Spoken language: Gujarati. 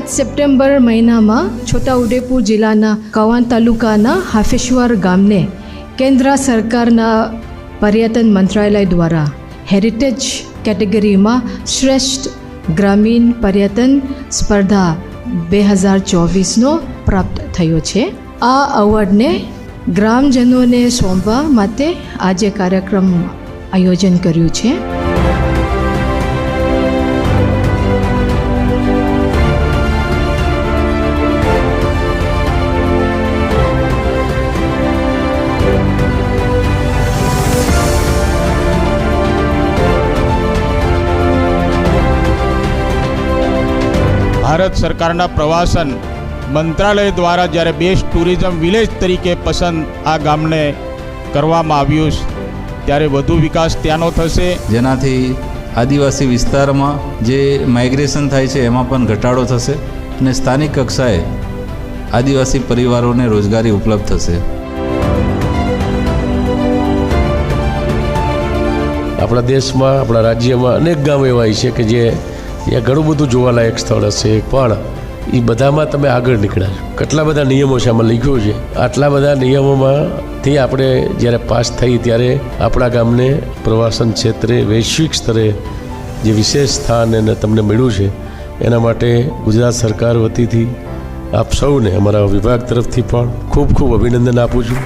ગત સપ્ટેમ્બર મહિનામાં છોટાઉદેપુર જિલ્લાના કવાંટ તાલુકાના હાફેશ્વર ગામને કેન્દ્ર સરકારના પર્યટન મંત્રાલય દ્વારા હેરિટેજ કેટેગરીમાં શ્રેષ્ઠ ગ્રામીણ પર્યટન સ્પર્ધા 2024નો પ્રાપ્ત થયો છે. આ એવોર્ડને ગ્રામજનોને સોંપવા માટે આજે કાર્યક્રમ આયોજન કર્યું છે. ભારત સરકારના પ્રવાસન મંત્રાલય દ્વારા જ્યારે બેસ્ટ ટુરિઝમ વિલેજ તરીકે પસંદ આ ગામને કરવામાં આવ્યું ત્યારે વધુ વિકાસ ત્યાંનો થશે, જેનાથી આદિવાસી વિસ્તારમાં જે માઇગ્રેશન થાય છે એમાં પણ ઘટાડો થશે અને સ્થાનિક કક્ષાએ આદિવાસી પરિવારોને રોજગારી ઉપલબ્ધ થશે. આપણા દેશમાં, આપણા રાજ્યમાં અનેક ગામ એવા છે કે જ્યાં ઘણું બધું જોવાલાયક સ્થળ હશે, પણ એ બધામાં તમે આગળ નીકળ્યા છો. કેટલા બધા નિયમો છે આમાં લખ્યું છે. આટલા બધા નિયમોમાંથી આપણે જ્યારે પાસ થઈ ત્યારે આપણા ગામને પ્રવાસન ક્ષેત્રે વૈશ્વિક સ્તરે જે વિશેષ સ્થાન એને તમને મળ્યું છે, એના માટે ગુજરાત સરકાર વતીથી આપ સૌને અમારા વિભાગ તરફથી પણ ખૂબ ખૂબ અભિનંદન આપું છું.